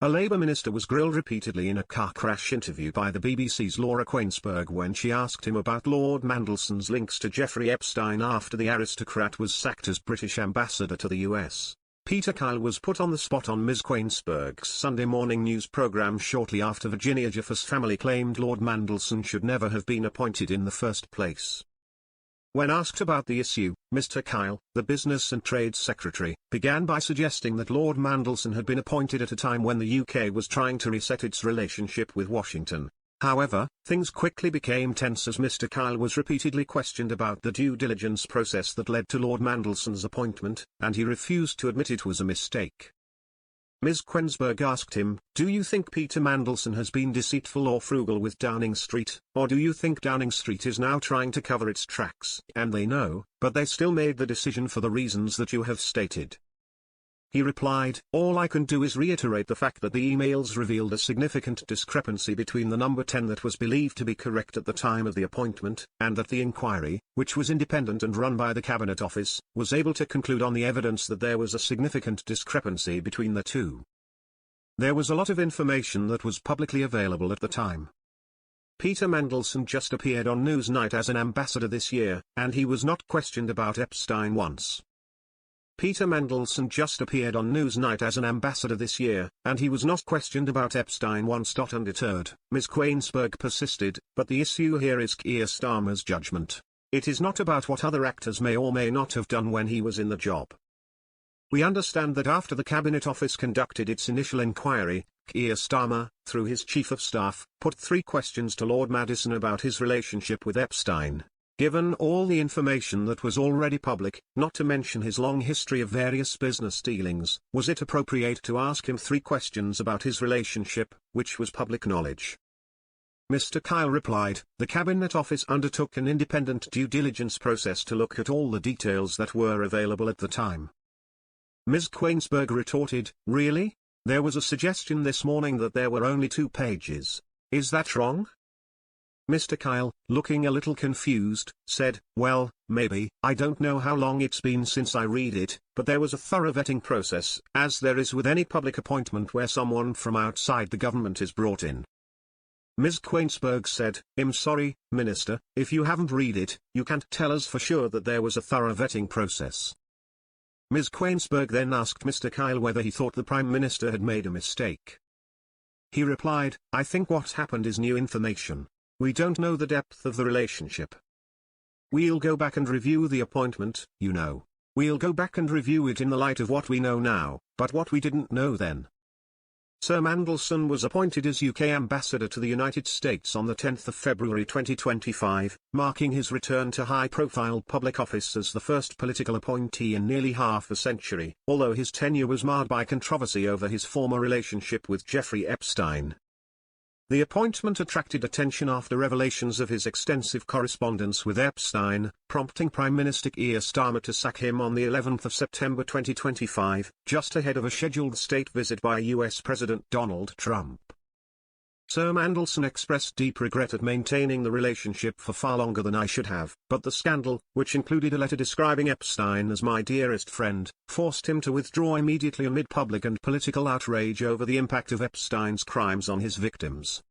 A Labour minister was grilled repeatedly in a car crash interview by the BBC's Laura Kuennsberg when she asked him about Lord Mandelson's links to Jeffrey Epstein after the aristocrat was sacked as British ambassador to the US. Peter Kyle was put on the spot on Ms. Kuennsberg's Sunday morning news programme shortly after Virginia Jeffers' family claimed Lord Mandelson should never have been appointed in the first place. When asked about the issue, Mr. Kyle, the Business and Trade Secretary, began by suggesting that Lord Mandelson had been appointed at a time when the UK was trying to reset its relationship with Washington. However, things quickly became tense as Mr. Kyle was repeatedly questioned about the due diligence process that led to Lord Mandelson's appointment, and he refused to admit it was a mistake. Ms. Kuennsberg asked him, "Do you think Peter Mandelson has been deceitful or frugal with Downing Street, or do you think Downing Street is now trying to cover its tracks? And they know, but they still made the decision for the reasons that you have stated." He replied, "All I can do is reiterate the fact that the emails revealed a significant discrepancy between the number 10 that was believed to be correct at the time of the appointment, and that the inquiry, which was independent and run by the Cabinet Office, was able to conclude on the evidence that there was a significant discrepancy between the two. There was a lot of information that was publicly available at the time. Peter Mandelson just appeared on Newsnight as an ambassador this year, and he was not questioned about Epstein once. Peter Mandelson just appeared on Newsnight as an ambassador this year, and he was not questioned about Epstein once. Undeterred, Ms. Kuennsberg persisted, but the issue here is Keir Starmer's judgment. It is not about what other actors may or may not have done when he was in the job. We understand that after the Cabinet Office conducted its initial inquiry, Keir Starmer, through his Chief of Staff, put 3 questions to Lord Madison about his relationship with Epstein. Given all the information that was already public, not to mention his long history of various business dealings, was it appropriate to ask him 3 questions about his relationship, which was public knowledge? Mr. Kyle replied, "The Cabinet Office undertook an independent due diligence process to look at all the details that were available at the time." Ms. Kuennsberg retorted, "Really? There was a suggestion this morning that there were only 2 pages. Is that wrong?" Mr. Kyle, looking a little confused, said, "Well, maybe. I don't know how long it's been since I read it, but there was a thorough vetting process, as there is with any public appointment where someone from outside the government is brought in." Ms. Kuennsberg said, "I'm sorry, Minister, if you haven't read it, you can't tell us for sure that there was a thorough vetting process." Ms. Kuennsberg then asked Mr. Kyle whether he thought the Prime Minister had made a mistake. He replied, "I think what happened is new information. We don't know the depth of the relationship. We'll go back and review the appointment, you know. We'll go back and review it in the light of what we know now, but what we didn't know then." Sir Mandelson was appointed as UK Ambassador to the United States on the 10th of February 2025, marking his return to high-profile public office as the first political appointee in nearly half a century, although his tenure was marred by controversy over his former relationship with Jeffrey Epstein. The appointment attracted attention after revelations of his extensive correspondence with Epstein, prompting Prime Minister Keir Starmer to sack him on the 11th of September 2025, just ahead of a scheduled state visit by US President Donald Trump. Sir Mandelson expressed deep regret at maintaining the relationship for far longer than I should have, but the scandal, which included a letter describing Epstein as my dearest friend, forced him to withdraw immediately amid public and political outrage over the impact of Epstein's crimes on his victims.